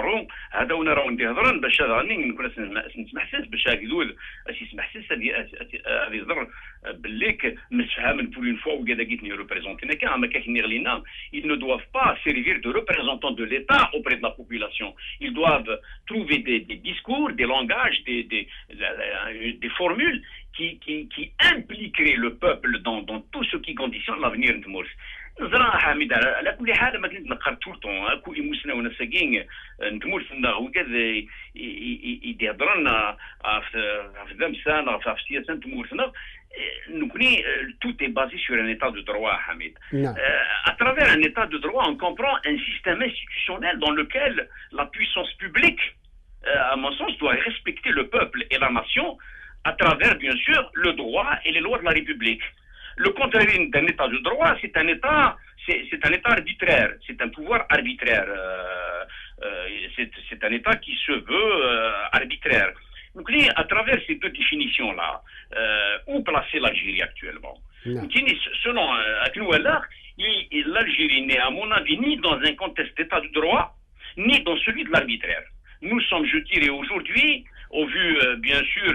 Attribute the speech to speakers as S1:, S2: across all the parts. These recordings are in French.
S1: اخرون هذا ونراو ندي هضرن باش راني نكون نسمح حساس باش هكذول اش يسمح حساس هذه زر بالليك مسفهم بور اون فوا وكذا قيتني ريبريزونتينا كاع ما كاين غلينا ils ne doivent pas servir de représentants de l'État auprès de la population. Ils doivent trouver des discours, des langages, des formules qui impliqueraient le peuple dans tout ce qui conditionne l'avenir de Morse. زرا حميد على كل حال ما كنت نقرا طول طون اكو يمسنا ونساكين نتمول سنا وكذا يدهضر لنا في ذمسان في السياسه نتمول سنا نكوني tout est basé sur un état de droit Hamid. À travers un état de droit on comprend un système institutionnel dans lequel la puissance publique à mon sens doit respecter le peuple et la nation à travers bien sûr le droit et les lois de la République. Le contraire d'un état de droit, c'est un état arbitraire, c'est un pouvoir arbitraire, c'est un état qui se veut arbitraire. Donc, à travers ces deux définitions-là, où placer l'Algérie actuellement? Selon Aknouallah, l'Algérie n'est, à mon avis, ni dans un contexte d'état de droit, ni dans celui de l'arbitraire. Nous sommes, je dirais, aujourd'hui, au vu, bien sûr,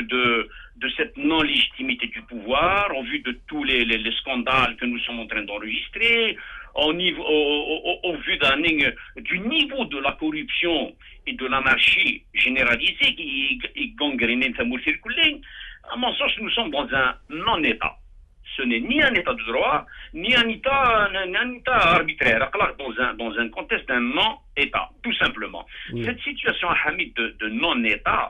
S1: de cette non-légitimité du pouvoir, au vu de tous les scandales que nous sommes en train d'enregistrer, au vu du niveau de la corruption et de l'anarchie généralisée qui gangrène à mon sens, nous sommes dans un non-État. Ce n'est ni un État de droit, ni un État arbitraire, dans un contexte d'un non-État, tout simplement. Cette situation, Hamid, de non-État,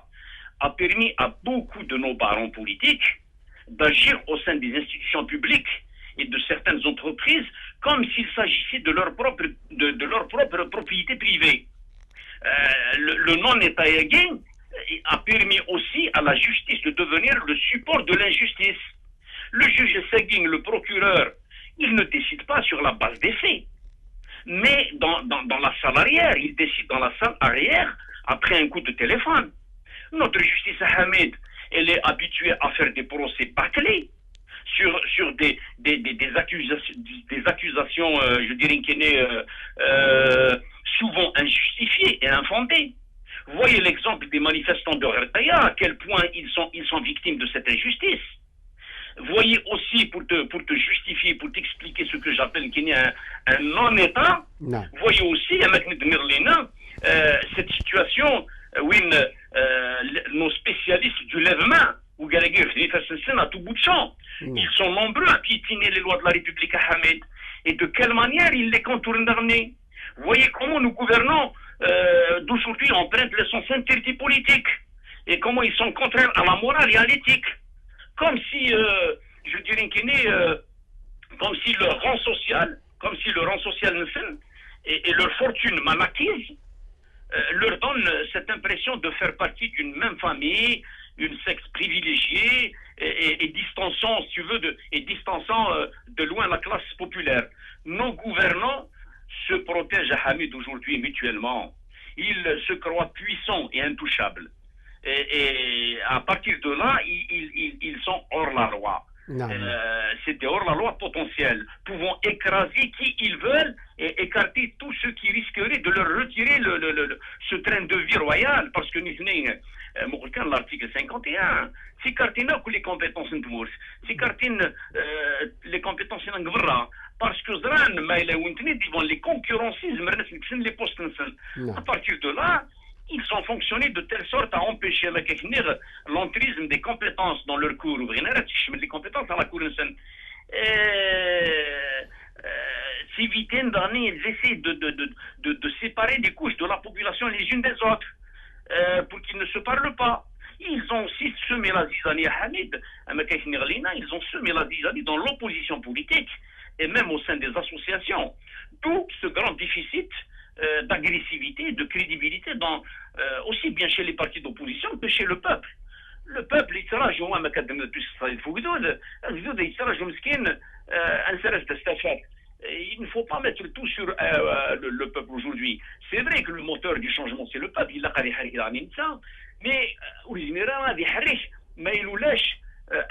S1: a permis à beaucoup de nos parents politiques d'agir au sein des institutions publiques et de certaines entreprises comme s'il s'agissait de leur propre propriété privée. Le non-État a permis aussi à la justice de devenir le support de l'injustice. Le juge Seguin, le procureur, il ne décide pas sur la base des faits, mais dans la salle arrière, il décide dans la salle arrière après un coup de téléphone. Notre justice à Hamid, elle est habituée à faire des procès bâclés sur des accusations, je dirais, qui sont souvent injustifiées et infondées. Voyez l'exemple des manifestants de Rtaya, à quel point ils sont victimes de cette injustice. Voyez aussi, pour te justifier, pour t'expliquer ce que j'appelle qu'il y a un non-État, voyez aussi, cette situation où nos spécialistes du lève-main, ou à tout bout de champ, ils sont nombreux à piétiner les lois de la République à Hamid. Et de quelle manière ils les contournent d'armée. Voyez comment nos gouvernants d'aujourd'hui empruntent le sens interdit politique. Et comment ils sont contraires à la morale et à l'éthique. Comme si, je dirais comme si le rang social et leur fortune manakise leur donne cette impression de faire partie d'une même famille, une sexe privilégiée et distançant, si tu veux, de loin la classe populaire. Nos gouvernants se protègent à Hamid aujourd'hui mutuellement. Ils se croient puissants et intouchables. Et à partir de là, ils sont hors la loi. C'est des hors-la-loi potentiels, pouvant écraser qui ils veulent et écarter tous ceux qui risqueraient de leur retirer ce train de vie royal, parce que nous venons l'article 51, c'est cartina que les compétences de Mours, c'est cartine les compétences de Gvra, parce que Zran, devant les concurrencismes, les postes, à partir de là, ils ont fonctionné de telle sorte à empêcher l'entrisme des compétences dans leur cours. Les compétences à la cour. S'éviter d'année, ils essaient de séparer des couches de la population les unes des autres pour qu'ils ne se parlent pas. Ils ont aussi semé la zizanie à Hamid, ils ont semé la zizanie dans l'opposition politique et même au sein des associations. D'où ce grand déficit d'agressivité, de crédibilité aussi bien chez les partis d'opposition que chez le peuple. Le peuple, il ne faut pas mettre tout sur le peuple aujourd'hui. C'est vrai que le moteur du changement, c'est le peuple. Il a mais ما يلولاش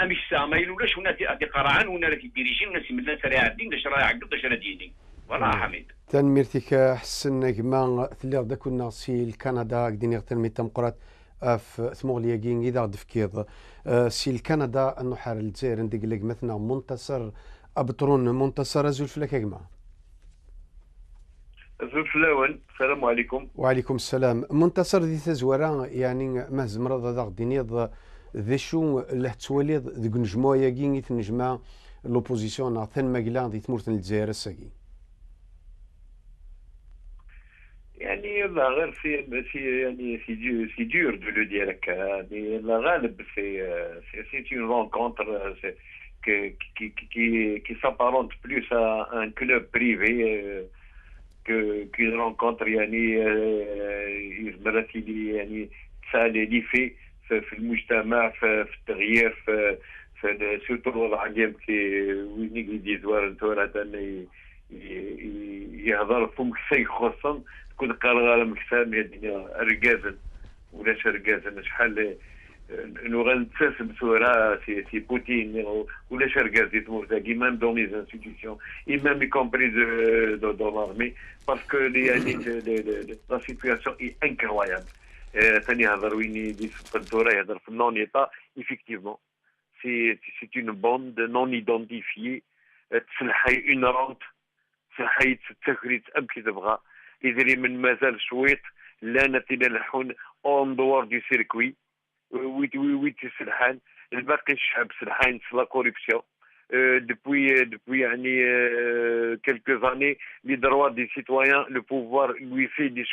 S1: امشسا ما يلولاش وناس قرعان وناس ديريجين وناس من الناس راه عادين باش راه عقد باش راه ديني فوالا حميد.
S2: تنميرتك حسن كما تلي غدا كنا سي الكندا قديني تنمي تمقرات في ثموغليا كين إذا دفكيض سي الكندا أنه حار الجزائر ندق لك مثلا منتصر أبطرون منتصر أزول فلك كما.
S3: زوج فلاون، السلام عليكم.
S2: وعليكم السلام. منتصر ذي تزورا يعني ما زمرض هذا غديني ذي شو اللي تولي ذي نجمو ياكين يتنجمع لوبوزيسيون ثان ماكلا ذي تمورت الجزائر الساكي.
S3: يعني لا غير في يعني سي دور دو لو دير هكا، يعني لا غالب سي اون رونكونتر qui s'apparente plus à un club privé qu'une rencontre يعني يزمر يعني تسالي لي في المجتمع، في التغيير، في سورتو الوضع اليوم كي وين يدي زوار نتورا يهضر فمك شيء خصم تكون قرار مكسام الدنيا رجازا ولا رجازا شحال نغنتساسب صورة سي بوتين ولا رجاز يتمور تاكي ميم دون لي انستيتيسيون اي ميم y compris dans l'armée parce que la situation est incroyable. ثاني هضر وين يدي في الدورة يهضر في النون ايتا effectivement c'est une bande non identifiée تسلحي اون رونت تسلحي تسكريت ام كي تبغى يدري من مازال شويط لا نتينا لحون اون دوار دي سيركوي ويت سلحان الباقي الشعب سلحان لا كوريبسيون depuis يعني quelques années les droits des citoyens le pouvoir lui fait des